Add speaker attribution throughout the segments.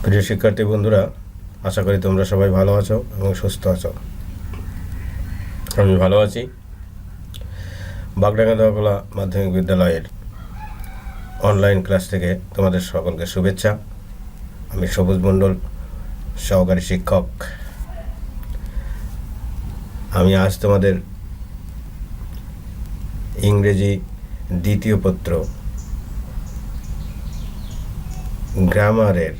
Speaker 1: প্রিয় শিক্ষার্থী বন্ধুরা, আশা করি তোমরা সবাই ভালো আছো এবং সুস্থ আছো। আমি ভালো আছি। বাগডাঙ্গা দেওয়াকলা মাধ্যমিক বিদ্যালয়ের অনলাইন ক্লাস থেকে তোমাদের সকলকে শুভেচ্ছা। আমি সবুজ মণ্ডল, সহকারী শিক্ষক। আমি আজ তোমাদের ইংরেজি দ্বিতীয় পত্র গ্রামারের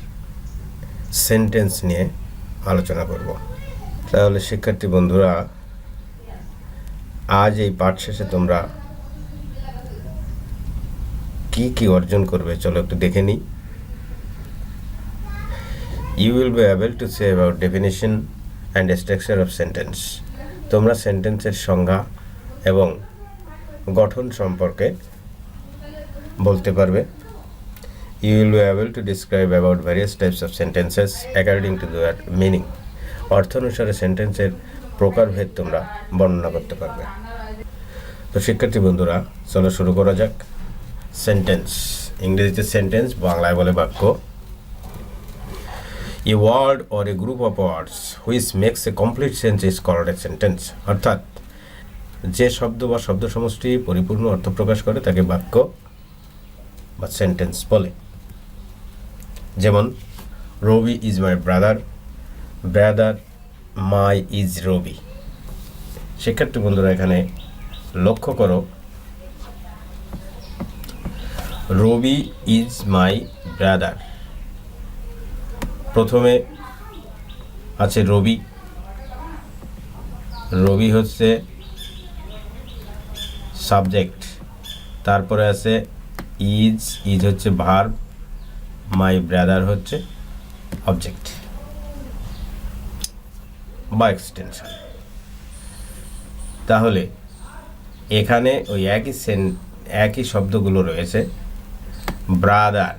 Speaker 1: সেন্টেন্স নিয়ে আলোচনা করব। তাহলে শিক্ষার্থী বন্ধুরা, আজ এই পাঠ শেষে তোমরা কি কি অর্জন করবে চলো একটু দেখে নিই। You will be able to say about definition and structure of sentence. তোমরা সেন্টেন্সের সংজ্ঞা এবং গঠন সম্পর্কে বলতে পারবে। You will be able to describe about various types of sentences according to their meaning. অর্থ অনুসারে সেন্টেন্সের প্রকারভেদ তোমরা বর্ণনা করতে পারবে। তো শিক্ষার্থী বন্ধুরা, চলো শুরু করা যাক। সেন্টেন্স, ইংরেজিতে সেন্টেন্স, বাংলায় বলে বাক্য। A word or a group of words which makes a complete sense is called a sentence. অর্থাৎ যে শব্দ বা শব্দ সমষ্টি পরিপূর্ণ অর্থ প্রকাশ করে তাকে বাক্য বা সেন্টেন্স বলে। যেমন Robi is my brother, brother my is Robi. শিক্ষার্থী বন্ধুরা, এখানে লক্ষ্য করো, রবি ইজ মাই ব্রাদার, প্রথমে আছে রবি। রবি হচ্ছে সাবজেক্ট, তারপরে আছে ইজ, ইজ হচ্ছে ভার্ব, মাই ব্রাদার হচ্ছে অবজেক্ট বা এক্সটেনশন। তাহলে এখানে ওই একই শব্দগুলো রয়েছে, ব্রাদার,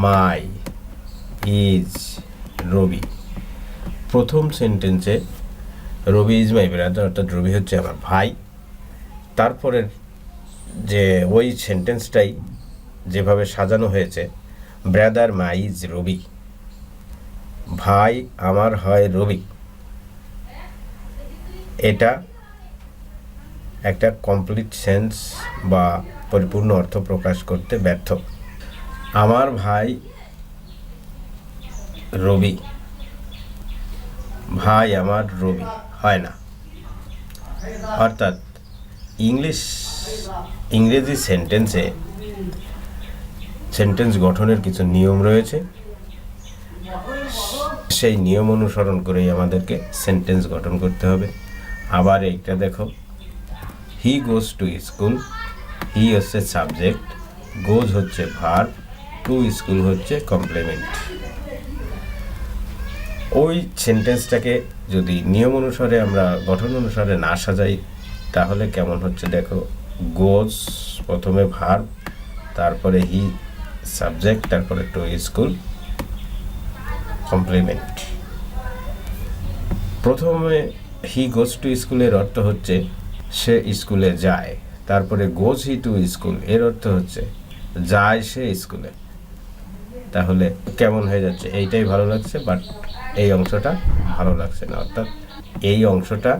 Speaker 1: মাই, ইজ, রবি। প্রথম সেন্টেন্সে রবি ইজ মাই ব্রাদার, অর্থাৎ রবি হচ্ছে আমার ভাই। তারপরের যে ওই সেন্টেন্সটাই যেভাবে সাজানো হয়েছে, ব্রাদার মাই ইজ রবি, ভাই আমার হয় রবি, এটা একটা কমপ্লিট সেন্স বা পরিপূর্ণ অর্থ প্রকাশ করতে ব্যর্থ। আমার ভাই রবি, ভাই আমার রবি হয় না। অর্থাৎ ইংরেজি সেন্টেন্স গঠনের কিছু নিয়ম রয়েছে, সেই নিয়ম অনুসরণ করেই আমাদেরকে সেন্টেন্স গঠন করতে হবে। আবার এইটা দেখো, হি গোজ টু স্কুল, হি হচ্ছে সাবজেক্ট, গোজ হচ্ছে ভার্ব, টু স্কুল হচ্ছে কমপ্লিমেন্ট। ওই সেন্টেন্সটাকে যদি নিয়ম অনুসারে আমরা গঠন অনুসারে না সাজাই তাহলে কেমন হচ্ছে দেখো, গোজ প্রথমে ভার্ব, তারপরে হি সাবজেক্ট, তারপরে টু স্কুল কমপ্লিমেন্ট। প্রথমে হি গোজ টু স্কুলের অর্থ হচ্ছে সে স্কুলে যায়, তারপরে গোজ হি টু স্কুল এর অর্থ হচ্ছে যায় সে স্কুলে। তাহলে কেমন হয়ে যাচ্ছে, এইটাই ভালো লাগছে বাট এই অংশটা ভালো লাগছে না, অর্থাৎ এই অংশটা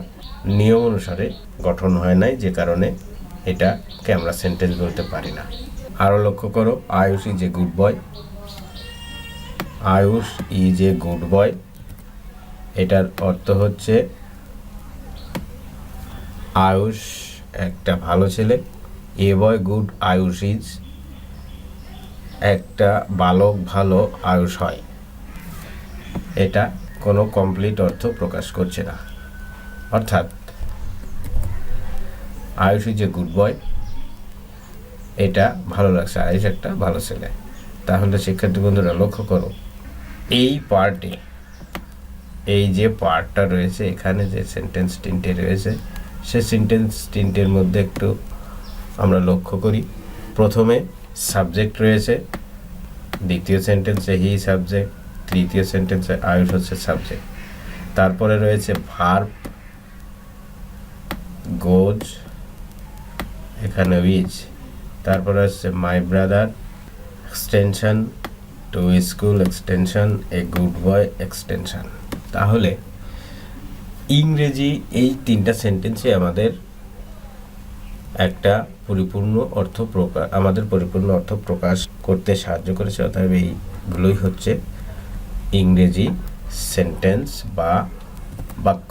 Speaker 1: নিয়ম অনুসারে গঠন হয় নাই, যে কারণে এটাকে আমরা সেন্টেন্স বলতে পারি না। আরও লক্ষ্য করো, Ayush is a good boy, Ayush is a good বয়, এটার অর্থ হচ্ছে আয়ুষ একটা ভালো ছেলে, এ বয় গুড আয়ুষ ইজ, একটা বালক ভালো আয়ুষ হয়। এটা কোনো কমপ্লিট অর্থ প্রকাশ করছে না। অর্থাৎ আয়ুষ ইজ এ গুড বয়, এটা ভালো লাগছে, আয়ুষ একটা ভালো ছেলে। তাহলে শিক্ষার্থী বন্ধুরা লক্ষ্য করো, এই পার্টে, এই যে পার্টটা রয়েছে, এখানে যে সেন্টেন্স তিনটে রয়েছে, সে সেন্টেন্স তিনটের মধ্যে একটু আমরা লক্ষ্য করি। প্রথমে সাবজেক্ট রয়েছে, দ্বিতীয় সেন্টেন্সে হি সাবজেক্ট, তৃতীয় সেন্টেন্সে আয়ুষ হচ্ছে সাবজেক্ট, তারপরে রয়েছে ভার্ব গোজ, এখানে ইজ, তারপরে হচ্ছে my brother extension to school extension A good boy extension. তাহলে ইংরেজি এই তিনটা সেন্টেন্সে আমাদের একটা পরিপূর্ণ অর্থ প্রকাশ করতে সাহায্য করেছে। অতএব এইগুলোই হচ্ছে ইংরেজি সেন্টেন্স বা বাক্য।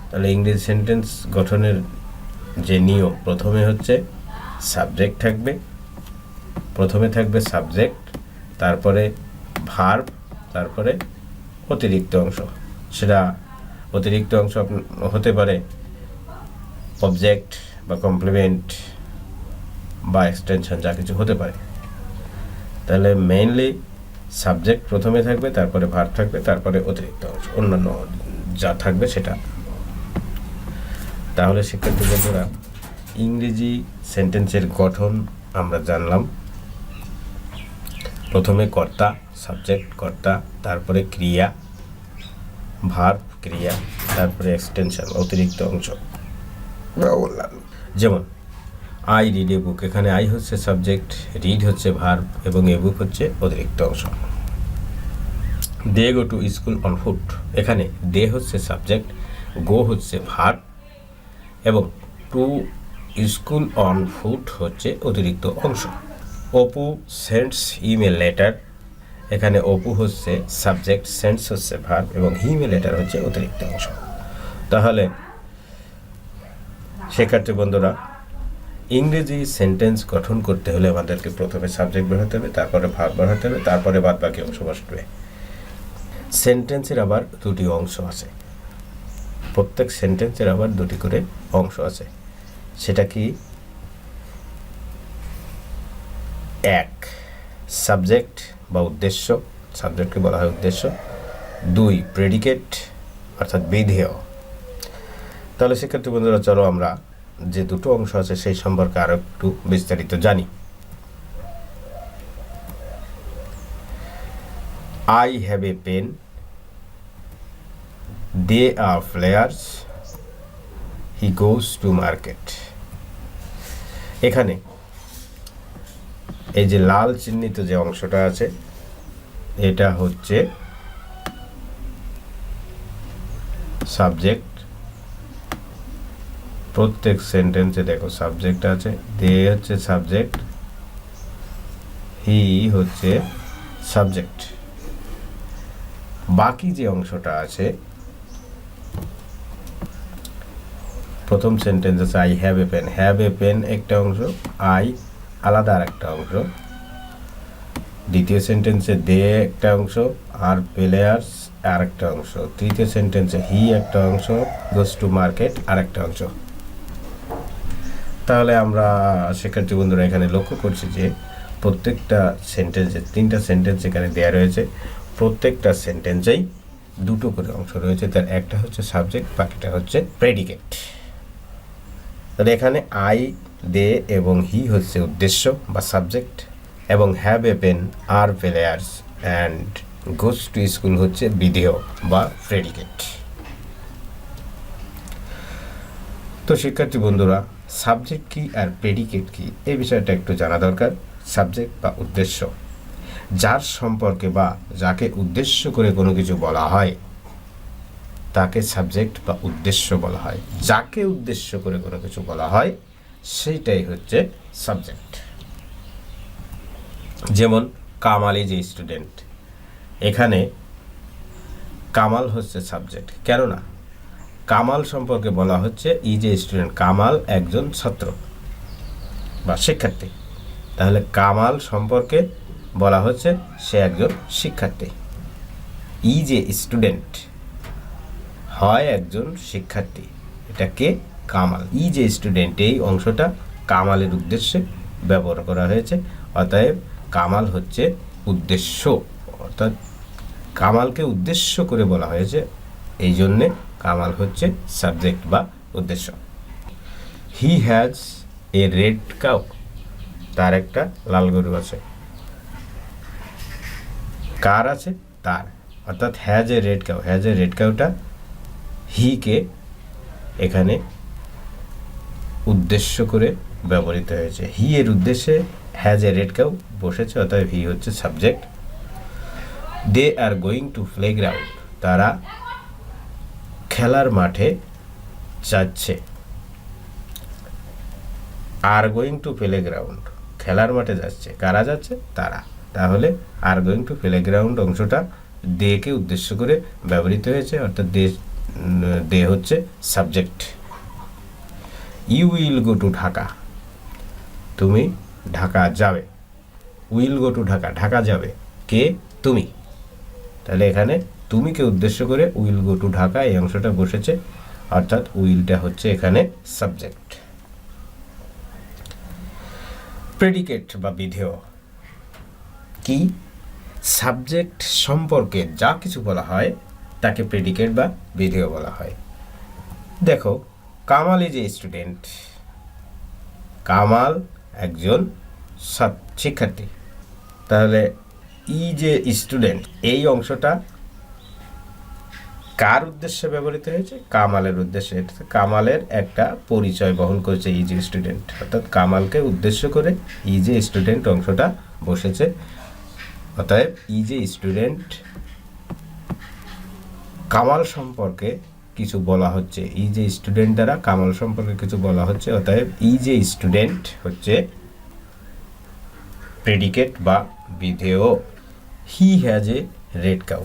Speaker 1: তাহলে ইংরেজি সেন্টেন্স গঠনের যে নিয়ম, প্রথমে থাকবে সাবজেক্ট, তারপরে ভার্ব, তারপরে অতিরিক্ত অংশ। সেটা অতিরিক্ত অংশ হতে পারে অবজেক্ট বা কমপ্লিমেন্ট বা এক্সটেনশন, যা কিছু হতে পারে। তাহলে মেইনলি সাবজেক্ট প্রথমে থাকবে, তারপরে ভার্ব থাকবে, তারপরে অতিরিক্ত অংশ, অন্যান্য যা থাকবে সেটা। তাহলে শিক্ষার্থী বন্ধুরা, ইংরেজি সেন্টেন্সের গঠন আমরা জানলাম। প্রথমে কর্তা, সাবজেক্ট কর্তা, তারপরে ক্রিয়া, ভার্ব ক্রিয়া, তারপরে এক্সটেনশন অতিরিক্ত অংশ। যেমন আই রিড এ বুক, এখানে আই হচ্ছে সাবজেক্ট, রিড হচ্ছে ভার্ব এবং এ বুক হচ্ছে অতিরিক্ত অংশ। They go to school on foot, এখানে দে হচ্ছে সাবজেক্ট, গো হচ্ছে ভার্ব এবং টু স্কুল অন ফুট হচ্ছে অতিরিক্ত অংশ। Apu sends him a letter, এখানে অপু হচ্ছে সাবজেক্ট, সেন্ডস হচ্ছে ভার্ব এবং হিম এ লেটার হচ্ছে অতিরিক্ত অংশ। তাহলে শিক্ষার্থী বন্ধুরা, ইংরেজি সেন্টেন্স গঠন করতে হলে আমাদেরকে প্রথমে সাবজেক্ট বের হতে হবে, তারপরে ভার্ব বের হতে হবে, তারপরে বাদ বাকি অংশ বসবে। সেন্টেন্সের আবার দুটি অংশ আছে, প্রত্যেক সেন্টেন্সের আবার দুটি করে অংশ আছে। সেটা কি? এক, সাবজেক্ট বা উদ্দেশ্য, সাবজেক্টকে বলা হয় উদ্দেশ্য। দুই, প্রেডিকেট অর্থাৎ বিধেয়। তাহলে শিক্ষার্থী বন্ধুরা, চলো আমরা যে দুটো অংশ আছে সেই সম্পর্কে আরো একটু বিস্তারিত জানি। I have a pen, they are players, he goes to market। এখানে এই যে লাল চিহ্নিত যে অংশটা আছে, এটা হচ্ছে সাবজেক্ট। প্রত্যেক সেন্টেন্সে দেখো সাবজেক্ট আছে, দে হচ্ছে সাবজেক্ট, হি হচ্ছে সাবজেক্ট। বাকি যে অংশটা আছে, প্রথম সেন্টেন্স আছে I have a pen, have a pen একটা অংশ, আই আলাদা আর একটা অংশ। দ্বিতীয় সেন্টেন্সে দে একটা অংশ, আর প্লেয়ার্স আর একটা অংশ। তৃতীয় সেন্টেন্সে হি একটা অংশ, গোস টু মার্কেট আর একটা অংশ। তাহলে আমরা শিক্ষার্থী বন্ধুরা এখানে লক্ষ্য করছি যে প্রত্যেকটা সেন্টেন্সে, তিনটা সেন্টেন্স এখানে দেওয়া রয়েছে, প্রত্যেকটা সেন্টেন্সেই দুটো করে অংশ রয়েছে। তার একটা হচ্ছে সাবজেক্ট, বাকিটা হচ্ছে প্রেডিকেট। তাহলে এখানে আই, দে এবং হি হচ্ছে উদ্দেশ্য বা সাবজেক্ট, এবং have a pen are players and goes to school হচ্ছে বিধেয় বা প্রেডিকেট। তো শিক্ষার্থী বন্ধুরা, সাবজেক্ট কি আর প্রেডিকেট কি এই বিষয়টা একটু জানা দরকার। সাবজেক্ট বা উদ্দেশ্য, যার সম্পর্কে বা যাকে উদ্দেশ্য করে কোনো কিছু বলা হয় তাকে সাবজেক্ট বা উদ্দেশ্য বলা হয়। যাকে উদ্দেশ্য করে কোনো কিছু বলা হয় সেইটাই হচ্ছে সাবজেক্ট। যেমন কামাল ইজ এ স্টুডেন্ট, এখানে কামাল হচ্ছে সাবজেক্ট, কেননা কামাল সম্পর্কে বলা হচ্ছে ইজ এ স্টুডেন্ট, কামাল একজন ছাত্র বা শিক্ষার্থী। তাহলে কামাল সম্পর্কে বলা হচ্ছে সে একজন শিক্ষার্থী। ইজ এ স্টুডেন্ট হয় একজন শিক্ষার্থী, এটা কে? কামাল। ইজ এ স্টুডেন্ট এই অংশটা কামালের উদ্দেশ্যে ব্যবহার করা হয়েছে, অতএব কামাল হচ্ছে উদ্দেশ্য, অর্থাৎ কামালকে উদ্দেশ্য করে বলা হয়েছে, এই জন্যে কামাল হচ্ছে সাবজেক্ট বা উদ্দেশ্য। He has a red cow, তার একটা লাল গরু আছে। কার আছে? তার, অর্থাৎ has a red cow, has a red কাউটা হিকে এখানে উদ্দেশ্য করে ব্যবহৃত হয়েছে। হি এর উদ্দেশ্যে হ্যাজ এ রেড কাউ বসেছে, অর্থাৎ হি হচ্ছে subject. They are going to playground, তারা খেলার মাঠে যাচ্ছে। আর গোয়িং টু প্লেগ্রাউন্ড, খেলার মাঠে যাচ্ছে, কারা যাচ্ছে? তারা। তাহলে আর গোয়িং টু প্লেগ্রাউন্ড অংশটা দেকে উদ্দেশ্য করে ব্যবহৃত হয়েছে, অর্থাৎ দে হচ্ছে subject. You will go to Dhaka, তুমি ঢাকা যাবে। Will go to Dhaka, Dhaka যাবে কে? তুমি। তাহলে এখানে তুমিকে উদ্দেশ্য করে উইল গো টু ঢাকা এই অংশটা বসেছে, অর্থাৎ উইলটা হচ্ছে এখানে সাবজেক্ট। প্রেডিকেট বা বিধেয় কি? সাবজেক্ট সম্পর্কে যা কিছু বলা হয় তাকে প্রেডিকেট বা বিধেয় বলা হয়। দেখো, Kamal is a student, Kamal একজন শিক্ষার্থী। তাহলে ইজ এ স্টুডেন্ট এই অংশটা কার উদ্দেশ্যে ব্যবহৃত হয়েছে? কামালের উদ্দেশ্যে। কামালের একটা পরিচয় বহন করেছে ইজ এ স্টুডেন্ট, অর্থাৎ কামালকে উদ্দেশ্য করে ইজ এ স্টুডেন্ট অংশটা বসেছে। অতএব ইজ এ স্টুডেন্ট, কামাল সম্পর্কে কিছু বলা হচ্ছে, ইজ এ স্টুডেন্ট দ্বারা কামাল সম্পর্কে কিছু বলা হচ্ছে। অতএব ইজ এ স্টুডেন্ট হচ্ছে প্রেডিকেট বা বিধেয়। He has a red cow,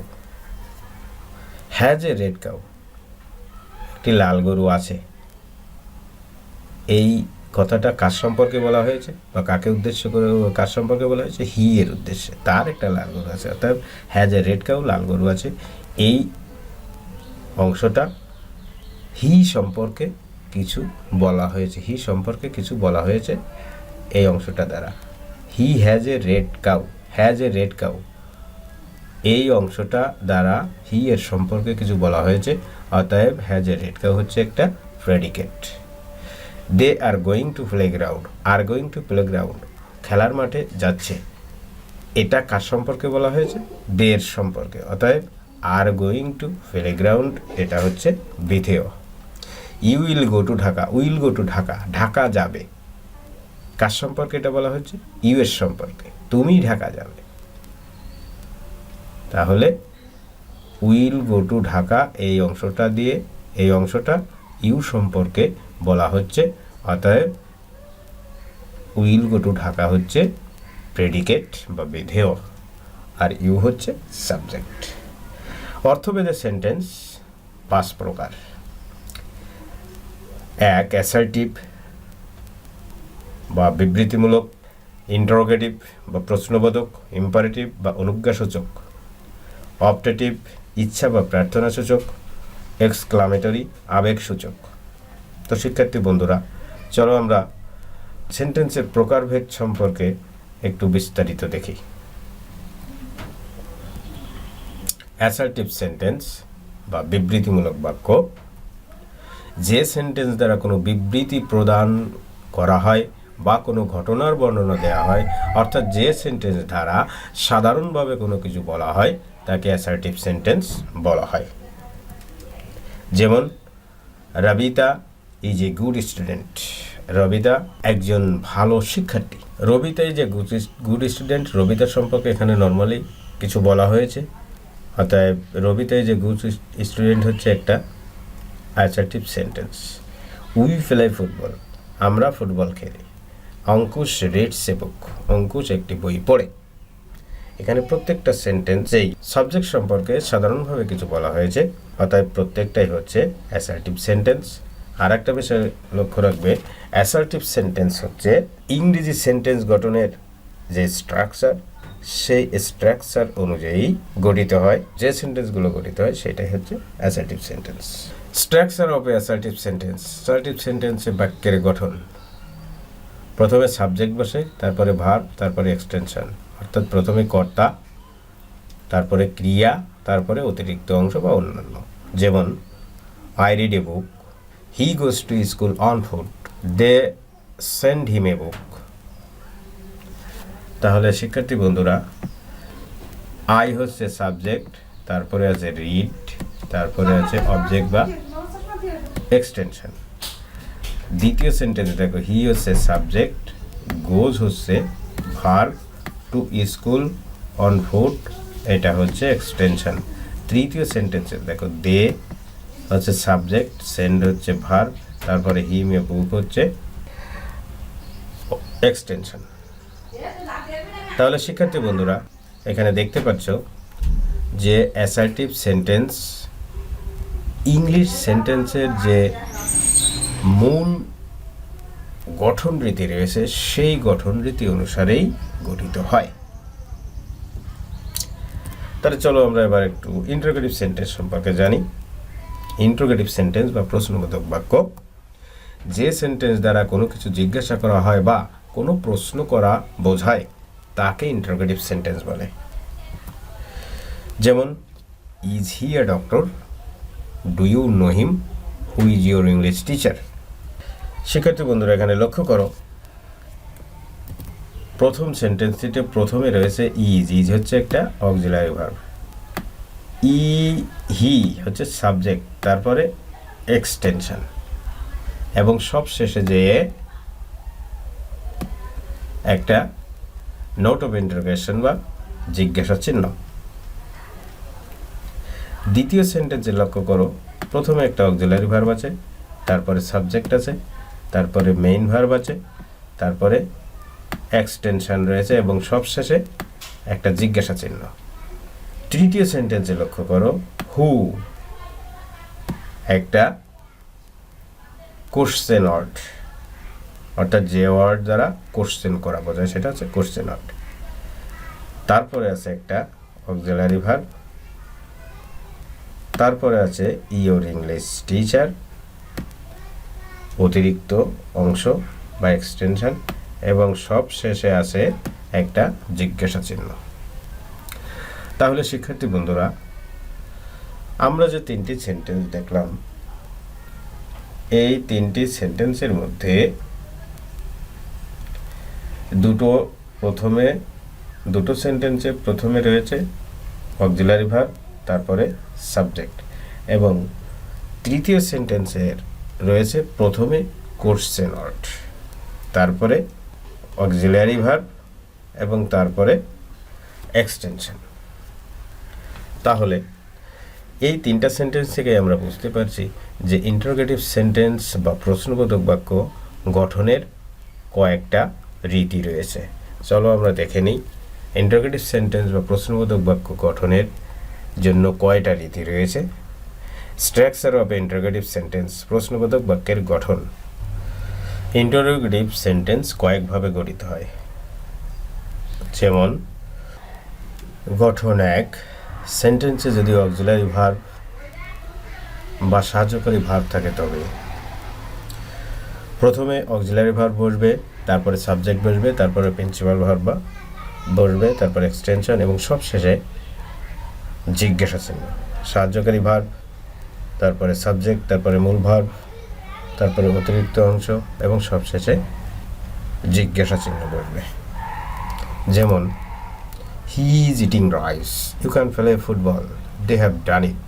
Speaker 1: has a red cow, একটি লাল গরু আছে। এই কথাটা কার সম্পর্কে বলা হয়েছে বা কাকে উদ্দেশ্য করে কার সম্পর্কে বলা হয়েছে? হি এর উদ্দেশ্যে, তার একটা লাল গরু আছে। অর্থাৎ হ্যাজ এ রেড কাউ, লাল গরু আছে। এই অংশটা হি সম্পর্কে কিছু বলা হয়েছে, হি সম্পর্কে কিছু বলা হয়েছে এই অংশটা দ্বারা। হি has a red cow, has a red cow এই অংশটা দ্বারা হি এর সম্পর্কে কিছু বলা হয়েছে। অতএব হ্যাজ এ রেড কাউ হচ্ছে একটা predicate. They are going to playground, are going to playground খেলার মাঠে যাচ্ছে, এটা কার সম্পর্কে বলা হয়েছে? দে এর সম্পর্কে। অতএব আর গোয়িং টু প্লেগ্রাউন্ড এটা হচ্ছে বিধেয়। You will go to Dhaka, will go to Dhaka, Dhaka যাবে, কার সম্পর্কে এটা বলা হচ্ছে? ইউ এর সম্পর্কে, তুমি ঢাকা যাবে। তাহলে উইল গো টু ঢাকা এই অংশটা দিয়ে এই অংশটা ইউ সম্পর্কে বলা হচ্ছে। অতএব উইল গো টু ঢাকা হচ্ছে প্রেডিকেট বা বিধেয়, আর ইউ হচ্ছে সাবজেক্ট। অর্থভেদে সেন্টেন্স 5 প্রকার। 1 অ্যাসার্টিভ বা বিবৃতিমূলক, ইন্টারোগেটিভ বা প্রশ্নবোধক, ইম্পারেটিভ বা অনুজ্ঞাসূচক, অপটেটিভ ইচ্ছা বা প্রার্থনাসূচক, এক্সক্লামেটরি আবেগসূচক। তো শিক্ষার্থী বন্ধুরা, চলো আমরা সেন্টেন্সের প্রকারভেদ সম্পর্কে একটু বিস্তারিত দেখি। অ্যাসার্টিভ সেন্টেন্স বা বিবৃতিমূলক বাক্য, যে সেন্টেন্স দ্বারা কোনো বিবৃতি প্রদান করা হয় বা কোনো ঘটনার বর্ণনা দেওয়া হয়, অর্থাৎ যে সেন্টেন্স দ্বারা সাধারণভাবে কোনো কিছু বলা হয় তাকে অ্যাসার্টিভ সেন্টেন্স বলা হয়। যেমন Rabita is a good student, Rabita একজন ভালো শিক্ষার্থী। Rabita is a good student, Rabita সম্পর্কে এখানে নর্মালি কিছু বলা হয়েছে। অতএব Rabita is a good student হচ্ছে একটা assertive sentence. We play football, আমরা ফুটবল খেলি। অঙ্কুশ রিডস এ বুক, অঙ্কুশ একটি বই পড়ে। এখানে প্রত্যেকটা সেন্টেন্সেই সাবজেক্ট সম্পর্কে সাধারণভাবে কিছু বলা হয়েছে, অতএব প্রত্যেকটাই হচ্ছে অ্যাসার্টিভ সেন্টেন্স। আর একটা বিষয় লক্ষ্য রাখবে, অ্যাসার্টিভ সেন্টেন্স হচ্ছে ইংরেজি সেন্টেন্স গঠনের যে স্ট্রাকচার, সেই স্ট্রাকচার অনুযায়ী গঠিত হয়। যে সেন্টেন্সগুলো গঠিত হয় সেটাই হচ্ছে assertive sentence. Structure of assertive sentence, assertive সেন্টেন্সে বাক্যের গঠন। প্রথমে সাবজেক্ট বসে, তারপরে ভার্ব, তারপরে এক্সটেনশন, অর্থাৎ প্রথমে কর্তা, তারপরে ক্রিয়া, তারপরে অতিরিক্ত অংশ বা অন্যান্য। যেমন I read a book, he goes to school on foot, they send him a book. তাহলে শিক্ষার্থী বন্ধুরা, আই হচ্ছে সাবজেক্ট, তারপরে আছে রিড, তারপরে আছে অবজেক্ট বা এক্সটেনশন। দ্বিতীয় সেন্টেন্সে দেখো, হি হচ্ছে সাবজেক্ট, গোজ হচ্ছে verb, two school, on foot এটা হচ্ছে এক্সটেনশন। তৃতীয় সেন্টেন্সে দেখো দে হচ্ছে সাবজেক্ট, সেন্ড হচ্ছে ভার্ব, তারপরে হিম এ বুক হচ্ছে এক্সটেনশন। তাহলে শিক্ষার্থী বন্ধুরা এখানে দেখতে পাচ্ছ যে অ্যাসার্টিভ সেন্টেন্স ইংলিশ সেন্টেন্সের যে মূল গঠন রীতি রয়েছে সেই গঠন রীতি অনুসারেই গঠিত হয়। তাহলে চলো আমরা এবার একটু ইন্টারোগেটিভ সেন্টেন্স সম্পর্কে জানি। ইন্টারোগেটিভ সেন্টেন্স বা প্রশ্নবোধক বাক্য, যে সেন্টেন্স দ্বারা কোনো কিছু জিজ্ঞাসা করা হয় বা কোনো প্রশ্ন করা বোঝায় তাকে ইন্টারোগেটিভ সেন্টেন্স বলে। যেমন is he a doctor, do you know him, who is your English teacher. শিক্ষার্থী বন্ধুরা এখানে লক্ষ্য করো প্রথম সেন্টেন্সটিতে প্রথমে রয়েছে ইজ। ইজ হচ্ছে একটা অক্সিলারি ভার্ব, হি হচ্ছে সাবজেক্ট, তারপরে এক্সটেনশন এবং সব শেষে যে একটা নোট অফ ইন্টারোগেশন বা জিজ্ঞাসা চিহ্ন। দ্বিতীয় সেন্টেন্সে লক্ষ্য করো প্রথমে একটা অক্সিলারি ভার্ব আছে, তারপরে সাবজেক্ট আছে, তারপরে মেইন ভার্ব আছে, তারপরে এক্সটেনশন রয়েছে এবং সবশেষে একটা জিজ্ঞাসা চিহ্ন। তৃতীয় সেন্টেন্সে লক্ষ্য করো হু একটা কোশ্চেন ওয়ার্ড, অর্থাৎ যে ওয়ার্ড দ্বারা কোশ্চেন করা বোঝায় সেটা হচ্ছে কোশ্চেন ওয়ার্ড। তারপরে আছে একটা অক্সিলারি ভার্ব, তারপরে আছে ইওর ইংলিশ টিচার, অতিরিক্ত অংশ বা এক্সটেনশন, এবং সব শেষে আছে একটা জিজ্ঞাসা চিহ্ন। তাহলে শিক্ষার্থী বন্ধুরা আমরা যে তিনটি সেন্টেন্স দেখলাম এই তিনটি সেন্টেন্সের মধ্যে দুটো সেন্টেন্সে প্রথমে রয়েছে অক্সিলারি ভার্ব, তারপরে সাবজেক্ট, এবং তৃতীয় সেন্টেন্সের রয়েছে প্রথমে কোশ্চেন ওয়ার্ড, তারপরে অক্সিলারি ভার্ব এবং তারপরে এক্সটেনশন। তাহলে এই তিনটা সেন্টেন্স থেকে আমরা বুঝতে পারছি যে ইন্টারোগেটিভ সেন্টেন্স বা প্রশ্নবোধক বাক্য গঠনের কয়েকটা রীতি রয়েছে। চলো আমরা দেখে নিই ইন্টারোগেটিভ সেন্টেন্স বা প্রশ্নবোধক বাক্য গঠনের জন্য কয়টা রীতি রয়েছে। স্ট্রাকচার অফ ইন্টারোগেটিভ সেন্টেন্স, প্রশ্নবোধক বাক্যের গঠন। ইন্টারোগেটিভ সেন্টেন্স কয়েকভাবে গঠিত হয়। যেমন গঠন 1, সেন্টেন্সে যদি অক্সিলারি ভার্ব বা সাহায্যকারী ভার্ব থাকে তবে প্রথমে অক্সিলারি ভার্ব বসবে, তারপরে সাবজেক্ট বসবে, তারপরে প্রিন্সিপাল ভার্ব বা বসবে, তারপরে এক্সটেনশন এবং সব শেষে জিজ্ঞাসা চিহ্ন। সাহায্যকারী ভার্ব, তারপরে সাবজেক্ট, তারপরে মূল ভার্ব, তারপরে অতিরিক্ত অংশ এবং সবশেষে জিজ্ঞাসা চিহ্ন বসবে। যেমন he is eating rice, you can play football, they have done it.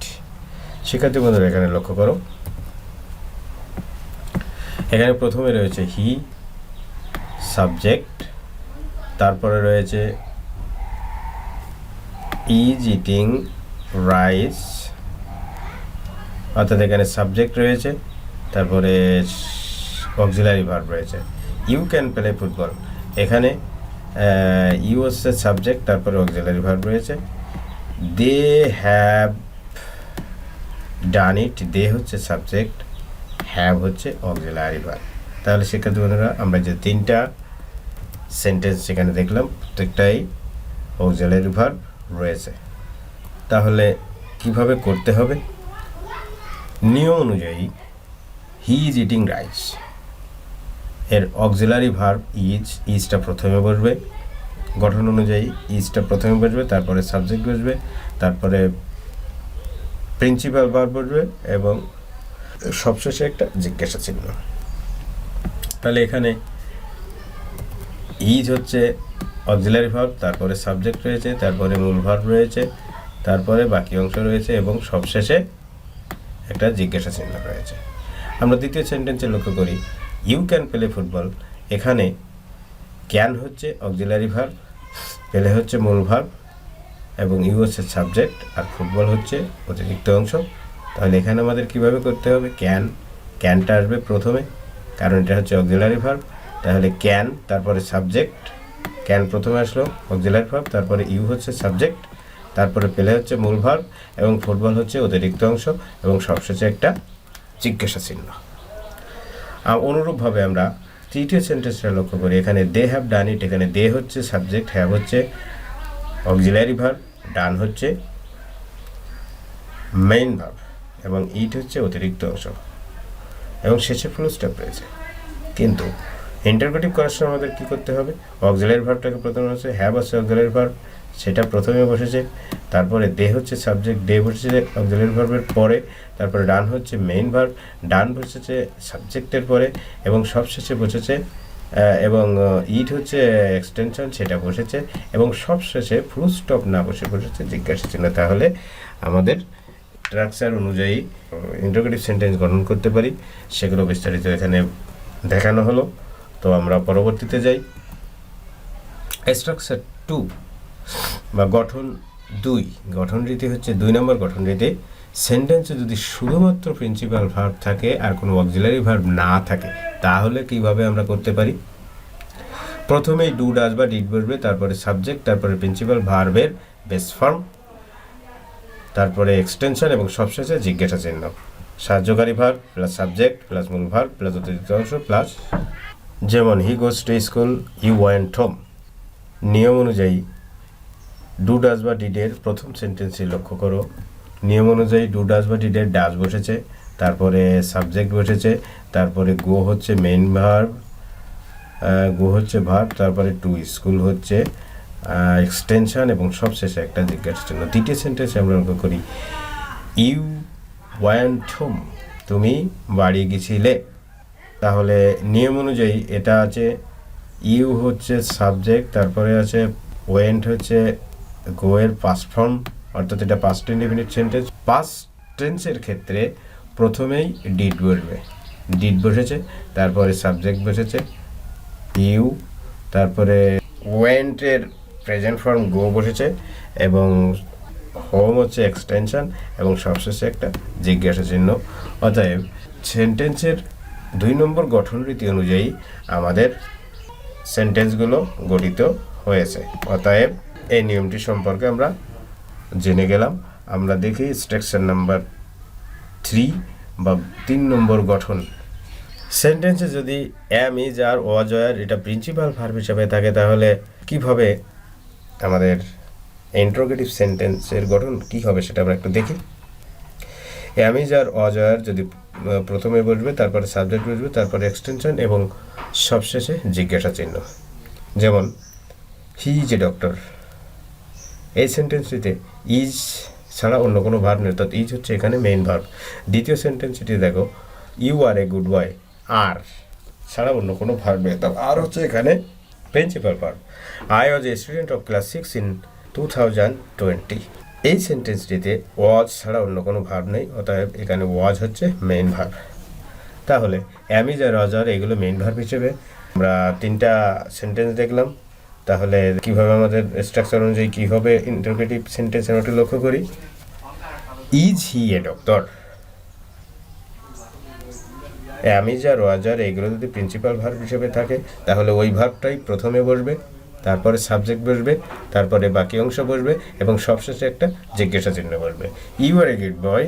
Speaker 1: শিক্ষার্থী বন্ধুরা এখানে লক্ষ্য করো এখানে প্রথমে রয়েছে হি সাবজেক্ট, তারপরে রয়েছে ইজ ইটিং রাইস, অর্থাৎ এখানে সাবজেক্ট রয়েছে, তারপরে অক্সিলারি ভার্ব রয়েছে। ইউ ক্যান প্লে ফুটবল, এখানে ইউ হচ্ছে সাবজেক্ট, তারপরে অক্সিলারি ভার্ব রয়েছে। দে হ্যাভ ডান ইট, দে হচ্ছে সাবজেক্ট, হ্যাভ হচ্ছে অক্সিলারি ভার্ব। তাহলে শিক্ষার্থী বন্ধুরা আমরা যে তিনটা সেন্টেন্স সেখানে দেখলাম প্রত্যেকটাই অক্সিলারি ভার্ব রয়েছে। তাহলে কিভাবে করতে হবে? নিয়ম অনুযায়ী হি ইজ ইটিং রাইস এর অক্সিলারি ভার্ব ইজটা প্রথমে বসবে, গঠন অনুযায়ী ইজটা প্রথমে বসবে, তারপরে সাবজেক্ট বসবে, তারপরে প্রিন্সিপাল ভার্ব বসবে এবং সবশেষে একটা জিজ্ঞাসা চিহ্ন। তাহলে এখানে ইজ হচ্ছে অক্সিলারি ভার্ব, তারপরে সাবজেক্ট রয়েছে, তারপরে মূল ভার্ব রয়েছে, তারপরে বাকি অংশ রয়েছে এবং সবশেষে একটা জিজ্ঞাসা চিহ্ন রয়েছে। আমরা দ্বিতীয় সেন্টেন্সে লক্ষ্য করি ইউ ক্যান প্লে ফুটবল, এখানে ক্যান হচ্ছে অক্সিলারি ভার্ব, প্লে হচ্ছে মূল ভার্ব এবং ইউ হচ্ছে সাবজেক্ট আর ফুটবল হচ্ছে অতিরিক্ত অংশ। তাহলে এখানে আমাদের কিভাবে করতে হবে, ক্যানটা আসবে প্রথমে, কারণ এটা হচ্ছে অক্সিলারি ভার্ব। তাহলে ক্যান, তারপরে সাবজেক্ট, ক্যান প্রথমে আসলো অক্সিলারি ভার্ব, তারপরে ইউ হচ্ছে সাবজেক্ট, তারপরে প্লে হচ্ছে মূল ভার্ব এবং ফুটবল হচ্ছে অতিরিক্ত অংশ এবং সবশেষে একটা জিজ্ঞাসা চিহ্ন। অনুরূপভাবে আমরা তৃতীয় সেন্টেন্সটা লক্ষ্য করি। এখানে দে হ্যাভ ডান ইট, এখানে দে হচ্ছে সাবজেক্ট, হ্যাভ হচ্ছে অক্সিলারি ভার্ব, ডান হচ্ছে মেইন ভার্ব এবং ইট হচ্ছে অতিরিক্ত অংশ এবং শেষে ফুল স্টপ রয়েছে। কিন্তু ইন্টারোগেটিভ করার সময় আমাদের কী করতে হবে, অক্সিলারি ভার্বটাকে প্রথমে হচ্ছে, হ্যাভ হচ্ছে অক্সিলারি ভার্ব, সেটা প্রথমে বসেছে, তারপরে দে হচ্ছে সাবজেক্ট, দে বসেছে অক্সিলারি ভার্বের পরে, তারপরে ডান হচ্ছে মেইন ভার্ব, ডান বসেছে সাবজেক্টের পরে এবং সবশেষে বসেছে এবং ইট হচ্ছে এক্সটেনশন, সেটা বসেছে এবং সবশেষে ফুল স্টপ না বসেছে জিজ্ঞাসা চিহ্ন। তাহলে আমাদের স্ট্রাকচার অনুযায়ী ইন্টারোগেটিভ সেন্টেন্স গঠন করতে পারি, সেগুলো বিস্তারিত এখানে দেখানো হলো। তো আমরা পরবর্তীতে যাই। স্ট্রাকচার 2 বা গঠন 2, গঠন রীতি হচ্ছে 2 নম্বর গঠন রীতি। সেন্টেন্সে যদি শুধুমাত্র প্রিন্সিপাল ভার্ব থাকে আর কোনো অক্সিলারি ভার্ব না থাকে, তাহলে কিভাবে আমরা করতে পারি, প্রথমেই ডু ডাজ বা ডিড বসবে, তারপরে সাবজেক্ট, তারপরে প্রিন্সিপাল ভার্বের বেস ফর্ম, তারপরে এক্সটেনশন এবং সবশেষে জিজ্ঞাসা চিহ্ন। সাহায্যকারী ভার্ব প্লাস সাবজেক্ট প্লাস মূল ভার্ব প্লাস অতিরিক্ত অংশ প্লাস, যেমন he goes to school, you went home. নিয়ম অনুযায়ী ডু ডাজ বা ডিডের প্রথম সেন্টেন্সে লক্ষ্য করো। নিয়ম অনুযায়ী ডু ডাজ বা ডিডের ডাজ বসেছে, তারপরে সাবজেক্ট বসেছে, তারপরে গো হচ্ছে মেইন ভার্ব, গো হচ্ছে ভার্ব, তারপরে টু স্কুল হচ্ছে এক্সটেনশন এবং সবশেষে একটা জিজ্ঞাসা চিহ্ন। দ্বিতীয় সেন্টেন্সে আমরা লক্ষ্য করি ইউ ওয়েন্ট হোম, তুমি বাড়ি গেছিলে। তাহলে নিয়ম অনুযায়ী এটা আছে ইউ হচ্ছে সাবজেক্ট, তারপরে আছে ওয়েন্ট হচ্ছে গো এর পাস্ট ফর্ম, অর্থাৎ এটা পাস্ট ইনডেফিনিট সেন্টেন্স। পাস্ট টেন্সের ক্ষেত্রে প্রথমেই ডিড বসবে, ডিড বসেছে, তারপরে সাবজেক্ট বসেছে ইউ, তারপরে ওয়েন্টের প্রেজেন্ট ফর্ম গো বসেছে এবং হোম হচ্ছে এক্সটেনশন এবং সবশেষে একটা জিজ্ঞাসা চিহ্ন। অতএব সেন্টেন্সের 2 নম্বর গঠন রীতি অনুযায়ী আমাদের সেন্টেন্সগুলো গঠিত হয়েছে। অতএব এই নিয়মটি সম্পর্কে আমরা জেনে গেলাম। আমরা দেখি স্ট্রাকচার নাম্বার 3 বা 3 নম্বর গঠন। সেন্টেন্সে যদি অ্যাম, ইজ, আর, ওয়াজ, ওয়্যার এটা প্রিন্সিপাল ভার্ব হিসাবে থাকে, তাহলে কিভাবে আমাদের ইন্টারোগেটিভ সেন্টেন্সের গঠন কি হবে সেটা আমরা একটু দেখি। অ্যাম, ইজ, আর, ওয়াজ, ওয়্যার যদি প্রথমে বসবে, তারপরে সাবজেক্ট বসবে, তারপরে এক্সটেনশন এবং সবশেষে জিজ্ঞাসা চিহ্ন। যেমন হি ইজ এ ডক্টর, এই সেন্টেন্সটিতে ইজ ছাড়া অন্য কোনো ভার্ব নেই, অর্থাৎ ইজ হচ্ছে এখানে মেইন ভার্ব। দ্বিতীয় সেন্টেন্সটি দেখো you are a good boy, আর ছাড়া অন্য কোনো ভার্ব নেই, তবে আর হচ্ছে এখানে principal verb. I was a student of class 6 in 2020, এই সেন্টেন্সটিতে ওয়াজ ছাড়া অন্য কোনো ভার্ব নেই, অতএব এখানে ওয়াজ হচ্ছে মেইন ভার্ব। তাহলে অ্যাম, ইজ, আর, ওয়াজ, আর এগুলো মেইন ভার্ব হিসেবে আমরা 3টা সেন্টেন্স দেখলাম। তাহলে কিভাবে আমাদের স্ট্রাকচার অনুযায়ী কী হবে ইন্টারোগেটিভ সেন্টেন্স আমরা একটু লক্ষ্য করি। Is he a doctor, am, is, are, was, আর এগুলো যদি প্রিন্সিপাল ভার্ব হিসেবে থাকে তাহলে ওই ভার্বটাই প্রথমে বসবে, তারপরে সাবজেক্ট বসবে, তারপরে বাকি অংশ বসবে এবং সবশেষে একটা জিজ্ঞাসা চিহ্ন বসবে। You are a good boy,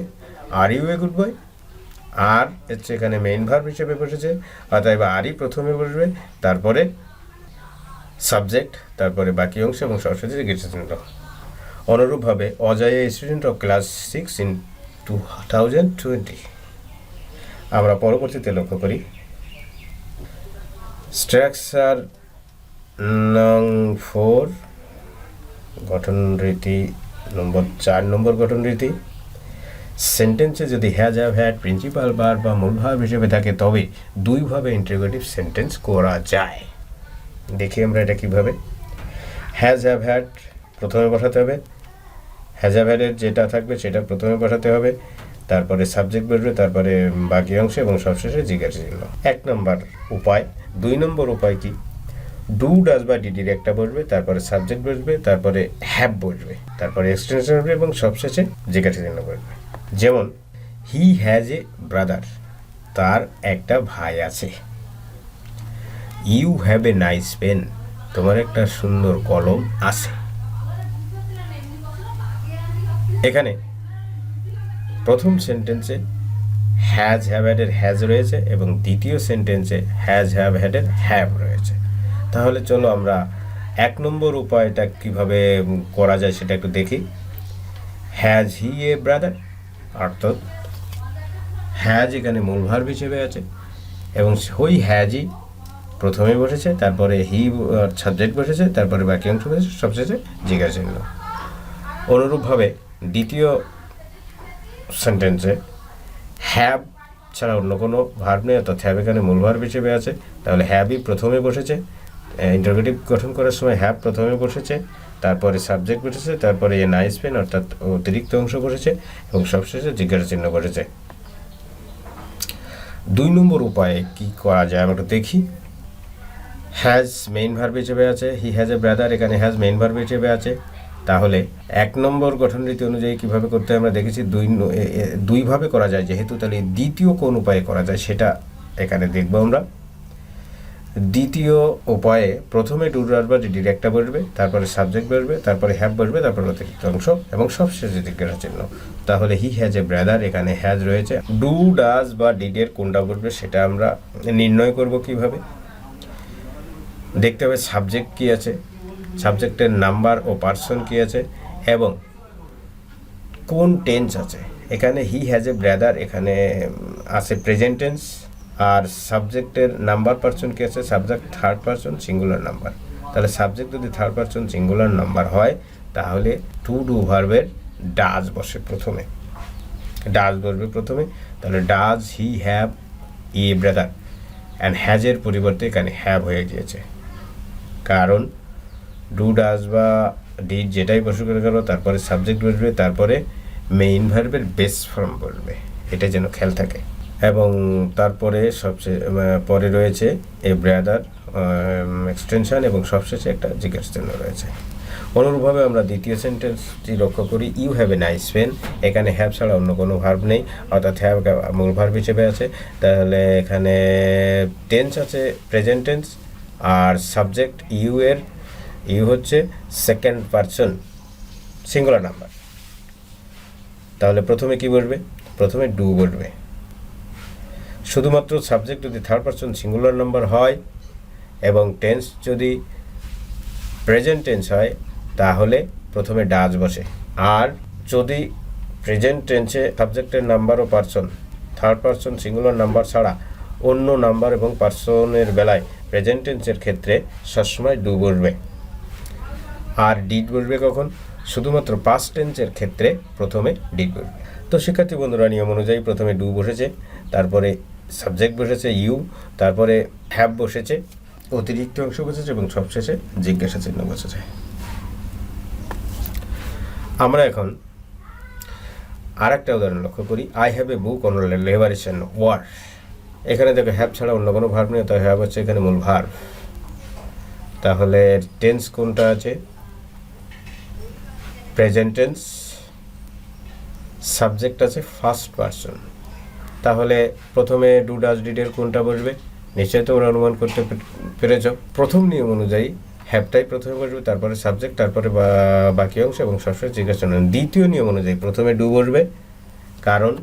Speaker 1: are you a good boy, are হচ্ছে এখানে মেইন ভার্ব হিসেবে বসেছে, অতএব আরই প্রথমে বসবে, তারপরে সাবজেক্ট, তারপরে বাকি অংশ এবং সবশেষে জিজ্ঞাসা চিহ্ন। অনুরূপভাবে Ajay a student of class 6 in 2020। আমরা পরবর্তীতে লক্ষ্য করি স্ট্রাকচার নং 4 গঠন রীতি নম্বর 4 নম্বর গঠন রীতি। সেন্টেন্সে যদি has, have, had principal verb বা মূল ভার্ব হিসেবে থাকে তবে 2ভাবে ইন্টারোগেটিভ সেন্টেন্স করা যায়। দেখি আমরা এটা কীভাবে। হ্যাজ, হ্যাভ, হ্যাড প্রথমে বসাতে হবে, হ্যাজ, হ্যাভ, হ্যাডের যেটা থাকবে সেটা প্রথমে বসাতে হবে, তারপরে সাবজেক্ট বসবে, তারপরে বাকি অংশ এবং সবশেষে জিজ্ঞাসা চিহ্ন। 1 নম্বর উপায়। 2 নম্বর উপায় কি, ডু ডাজ বা ডিডির একটা বসবে, তারপরে সাবজেক্ট বসবে, তারপরে হ্যাভ বসবে, তারপরে এক্সটেনশন বসবে এবং সবশেষে জিজ্ঞাসা চিহ্ন বসবে। যেমন হি হ্যাজ এ ব্রাদার, তার একটা ভাই আছে। You have a nice pen, তোমার একটা সুন্দর কলম আছে। এখানে প্রথম সেন্টেন্সে হ্যাজ হ্যাভ হ্যাডের হ্যাজ রয়েছে এবং দ্বিতীয় সেন্টেন্সে হ্যাজ হ্যাভ হ্যাডের হ্যাভ রয়েছে। তাহলে চলো আমরা 1 নম্বর উপায়টা কিভাবে করা যায় সেটা একটু দেখি। হ্যাজ হি এ ব্রাদার, অর্থাৎ হ্যাজ এখানে মূল ভার্ব হিসেবে আছে এবং ওই হ্যাজই প্রথমে বসেছে, তারপরে হি সাবজেক্ট বসেছে, তারপরে বাকি অংশ বসেছে, সবশেষে জিজ্ঞাসা চিহ্ন। অনুরূপভাবে দ্বিতীয় সেন্টেন্সে হ্যাভ ছাড়া অন্য কোনো ভার্ব নেই, অর্থাৎ হ্যাভ এখানে মূল ভার্ব হিসেবে আছে, তাহলে হ্যাভই প্রথমে বসেছে। ইন্টারোগেটিভ গঠন করার সময় হ্যাভ প্রথমে বসেছে, তারপরে সাবজেক্ট বসেছে, তারপরে এ নাইস পেন অর্থাৎ অতিরিক্ত অংশ বসেছে এবং সবশেষে জিজ্ঞাসা চিহ্ন বসেছে। 2 নম্বর উপায়ে কি করা যায় আমরা দেখি। হ্যাজ মেইন ভার্ব হিসেবে আছে, হি হ্যাজ এ ব্রাদার এখানে হ্যাজ মেইন ভার্ব হিসেবে আছে। তাহলে 1 নম্বর গঠন রীতি অনুযায়ী কীভাবে করতে আমরা দেখেছি, দুইভাবে করা যায় যেহেতু, তাহলে দ্বিতীয় কোন উপায়ে করা যায় সেটা এখানে দেখব আমরা। দ্বিতীয় উপায়ে প্রথমে ডু ডাজ বা ডিডির একটা বসবে, তারপরে সাবজেক্ট বসবে, তারপরে হ্যাভ বসবে, তারপরে অতিরিক্ত অংশ এবং সবশেষে জিজ্ঞাসা চিহ্ন। তাহলে হি হ্যাজ এ ব্রাদার এখানে হ্যাজ রয়েছে। ডু ডাজ বা ডিডের কোনটা বসবে সেটা আমরা নির্ণয় করব কিভাবে। দেখতে হবে সাবজেক্ট কি আছে, সাবজেক্টের নাম্বার ও পার্সন কি আছে এবং কোন টেন্স আছে। এখানে হি হ্যাজ এ ব্রাদার এখানে আছে প্রেজেন্ট টেন্স, আর সাবজেক্টের নাম্বার পার্সন কি আছে, subject third person singular number. তাহলে সাবজেক্ট যদি থার্ড পার্সন সিঙ্গুলার নাম্বার হয় তাহলে টু ডু ভার্বের ডাজ বসে প্রথমে, ডাজ বসবে প্রথমে। তাহলে does he have a brother, and হ্যাজের পরিবর্তে এখানে হ্যাভ হয়ে গিয়েছে, কারণ ডু ডাজ বা ডিড যেটাই বসে করে গেল তারপরে সাবজেক্ট বসবে, তারপরে মেইন ভার্বের বেস ফর্ম বসবে, এটা যেন খেয়াল থাকে। এবং তারপরে সবচেয়ে পরে রয়েছে এ ব্রাদার এক্সটেনশন এবং সবশেষে একটা জিজ্ঞাসা চিহ্ন রয়েছে। অনুরূপভাবে আমরা দ্বিতীয় সেন্টেন্সটি লক্ষ্য করি। You have a nice pen, এখানে হ্যাভ ছাড়া অন্য কোনো ভার্ব নেই, অর্থাৎ হ্যাভ মূল ভার্ব হিসেবে আছে। তাহলে এখানে টেন্স আছে প্রেজেন্ট টেন্স, আর সাবজেক্ট ইউ হচ্ছে সেকেন্ড পারসন সিঙ্গুলার নাম্বার। তাহলে প্রথমে কি বসবে, প্রথমে ডু বসবে। শুধুমাত্র সাবজেক্ট যদি থার্ড পারসন সিঙ্গুলার নাম্বার হয় এবং টেন্স যদি প্রেজেন্ট টেন্স হয় তাহলে প্রথমে ডাজ বসে। আর যদি প্রেজেন্ট টেন্সে সাবজেক্টের নাম্বার ও person third person singular number ছাড়া অন্য নাম্বার এবং পারসনের বেলায় প্রেজেন্ট টেন্সের ক্ষেত্রে সবসময় ডু বসবে। আর ডিড বসবে কখন, শুধুমাত্র পাস্ট টেন্সের ক্ষেত্রে প্রথমে ডিড বসবে। তো শিক্ষার্থী বন্ধুরা, নিয়ম অনুযায়ী প্রথমে ডু বসেছে, তারপরে সাবজেক্ট বসেছে ইউ, তারপরে হ্যাভ বসেছে, অতিরিক্ত অংশ বসেছে এবং সবশেষে জিজ্ঞাসা চিহ্ন বসেছে। আমরা এখন আর একটা উদাহরণ লক্ষ্য করি। I have a book on liberation war. এখানে দেখো হ্যাভ ছাড়া অন্য কোনো ভার্ব নেই, তাই হ্যাভ হচ্ছে এখানে মূল ভার্ব। তাহলে টেন্স কোনটা আছে, প্রেজেন্ট টেন্স, সাবজেক্ট আছে ফার্স্ট পারসন। তাহলে প্রথমে ডু ডাজ ডিডের কোনটা বসবে, নিশ্চয়ই তোমরা অনুমান করতে পেরেছ। প্রথম নিয়ম অনুযায়ী হ্যাভটাই প্রথমে বসবে, তারপরে সাবজেক্ট, তারপরে বাকি অংশ এবং সবশেষে জিজ্ঞাসা। দ্বিতীয় নিয়ম অনুযায়ী প্রথমে ডু বসবে, কারণ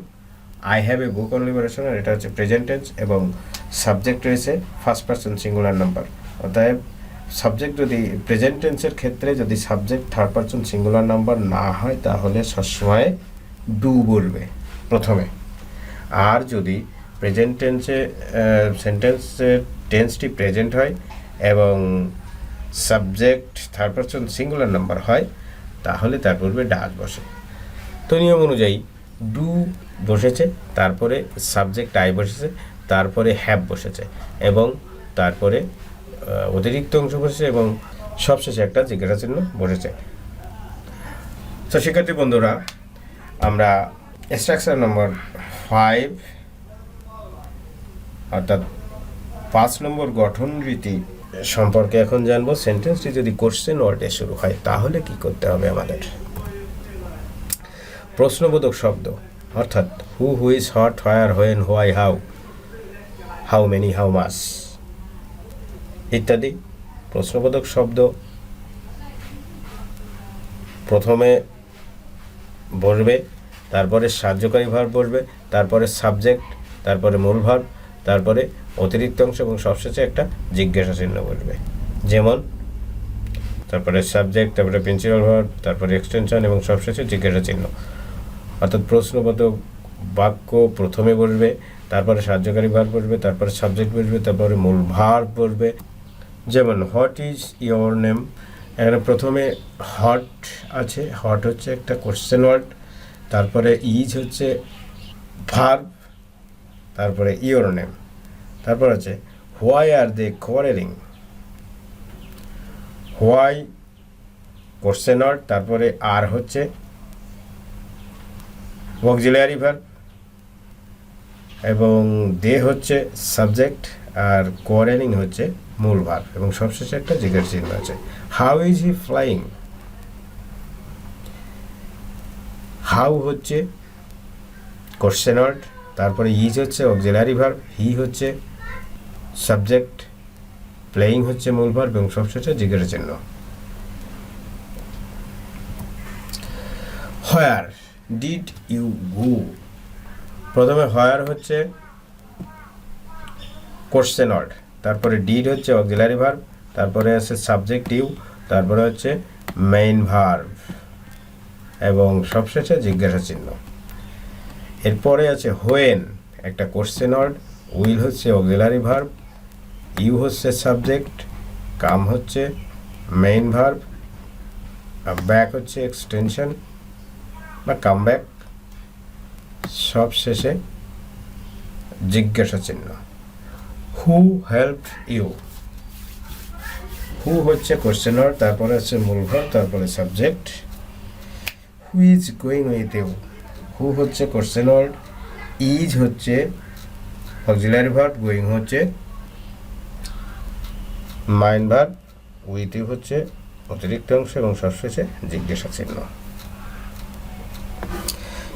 Speaker 1: I have a book on liberation, এটা হচ্ছে প্রেজেন্ট টেন্স এবং সাবজেক্ট রয়েছে ফার্স্ট পারসন সিঙ্গুলার নাম্বার। অতএব সাবজেক্ট যদি প্রেজেন্ট টেন্সের ক্ষেত্রে যদি subject third person singular number না হয় তাহলে সবসময় ডু বসবে প্রথমে। আর যদি প্রেজেন্ট টেন্সে সেন্টেন্সের টেন্সটি প্রেজেন্ট হয় এবং subject third person singular number হয় তাহলে তার পূর্বে ডাজ বসে। তো নিয়ম অনুযায়ী ডু বসেছে, তারপরে সাবজেক্ট আই বসেছে, তারপরে হ্যাভ বসেছে এবং তারপরে অতিরিক্ত অংশ বসেছে এবং সবশেষে একটা জিজ্ঞাসা চিহ্ন বসেছে। তো শিক্ষার্থী বন্ধুরা, আমরা স্ট্রাকচার নম্বর 5 অর্থাৎ 5 নম্বর গঠন রীতি সম্পর্কে এখন জানবো। সেন্টেন্সটি যদি কোশ্চেন ওয়ার্ডে শুরু হয় তাহলে কি করতে হবে আমাদের? প্রশ্নবোধক শব্দ অর্থাৎ who, whose, what, where, when, why, how, how many, how much ইত্যাদি প্রশ্নবোধক শব্দ প্রথমে বসবে, তারপরে সাহায্যকারী ভার্ব বসবে, তারপরে সাবজেক্ট, তারপরে মূল ভার্ব, তারপরে অতিরিক্ত অংশ এবং সবশেষে একটা জিজ্ঞাসা চিহ্ন বসবে। যেমন তারপরে সাবজেক্ট, তারপরে প্রিন্সিপাল ভার্ব, তারপরে এক্সটেনশন এবং সবশেষে জিজ্ঞাসা চিহ্ন। অর্থাৎ প্রশ্নবোধক বাক্য প্রথমে বসবে, তারপরে সাহায্যকারী ভার্ব বসবে, তারপরে সাবজেক্ট বসবে, তারপরে মূল ভার্ব বসবে। যেমন হোয়াট ইজ ইয়োর নেম, এখানে প্রথমে হট আছে, হট হচ্ছে একটা কোশ্চেন ওয়ার্ড, তারপরে ইজ হচ্ছে ভার্ব, তারপরে ইয়োর নেম, তারপর আছে why are they quarrelling, why question word, তারপরে আর হচ্ছে অক্সিলিয়ারি ভার্ব এবং দে হচ্ছে সাবজেক্ট আর কোয়ারেলিং হচ্ছে মূল ভার্ব এবং সবশেষে একটা জিজ্ঞাসা চিহ্ন আছে। How is he flying, how হচ্ছে কোশ্চেন ওয়ার্ড, তারপরে ইজ হচ্ছে অক্সিলিয়ারি ভার্ব, হি হচ্ছে সাবজেক্ট, প্লেয়িং হচ্ছে মূল ভার্ব এবং সবশেষে জিজ্ঞাসা চিহ্ন। হোয়ার ডিড ইউ গো, প্রথমে হোয়ার হচ্ছে কোশ্চেন ওয়ার্ড, তারপরে ডিড হচ্ছে অক্সিলিয়ারি ভার্ব, তারপরে আছে সাবজেক্ট ইউ, তারপরে হচ্ছে মেইন ভার্ব এবং সবশেষে জিজ্ঞাসা চিহ্ন। এরপরে আছে হোয়েন একটা কোশ্চেন ওয়ার্ড, উইল হচ্ছে অক্সিলিয়ারি ভার্ব, ইউ হচ্ছে সাবজেক্ট, কাম হচ্ছে মেইন ভার্ব, ব্যাক হচ্ছে এক্সটেনশন বা কাম ব্যাক, সব শেষে জিজ্ঞাসা চিহ্ন। হু হেল্পড ইউ, হু হচ্ছে কোশ্চেন ওয়ার্ড, তারপরে হচ্ছে মূল ভার্ব, তারপরে subject. Who is going with you, who হচ্ছে কোশ্চেন ওয়ার্ড, ইজ হচ্ছে অক্সিলিয়ারি ভার্ব, গোয়িং হচ্ছে মেইন ভার্ব, উইথ ইউ হচ্ছে অতিরিক্ত অংশ এবং সবশেষে জিজ্ঞাসা চিহ্ন।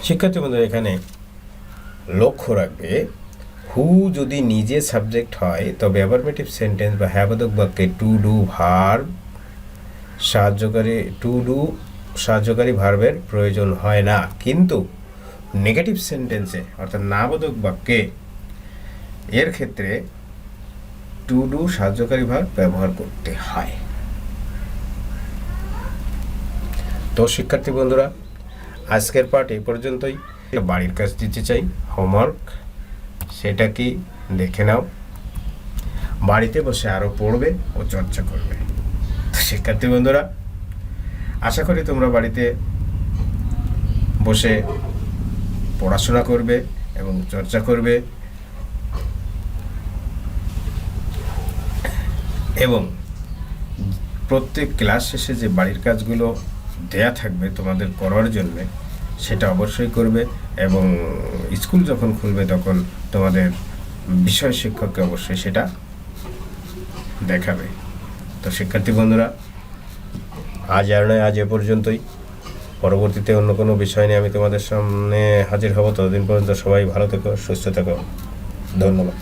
Speaker 1: শিক্ষার্থী বন্ধু এখানে লক্ষ্য রাখবে, হু যদি নিজে সাবজেক্ট হয় তবে অ্যাফার্মেটিভ সেন্টেন্স বা হ্যাবোধক বাক্যে টু ডু ভার্ব সাহায্যকারী ভার্বের প্রয়োজন হয় না, কিন্তু নেগেটিভ সেন্টেন্সে অর্থাৎ নাবোধক বাক্যে এর ক্ষেত্রে টু ডু সাহায্যকারী ভার্ব ব্যবহার করতে হয়। তো শিক্ষার্থী বন্ধুরা আজকের পাঠ এই পর্যন্তই। বাড়ির কাজ দিতে চাই, হোমওয়ার্ক, সেটা কি দেখে নাও, বাড়িতে বসে আরও পড়বে ও চর্চা করবে। তো শিক্ষার্থী বন্ধুরা আশা করি তোমরা বাড়িতে বসে পড়াশোনা করবে এবং চর্চা করবে এবং প্রত্যেক ক্লাস শেষে যে বাড়ির কাজগুলো দেয়া থাকবে তোমাদের করার জন্য সেটা অবশ্যই করবে এবং স্কুল যখন খুলবে তখন তোমাদের বিষয় শিক্ষককে অবশ্যই সেটা দেখাবে। তো শিক্ষার্থী বন্ধুরা আজ আর নয়, আজ এ পর্যন্তই। পরবর্তীতে অন্য কোনো বিষয় নিয়ে আমি তোমাদের সামনে হাজির হব। ততদিন পর্যন্ত সবাই ভালো থেকো, সুস্থ থেকো। ধন্যবাদ।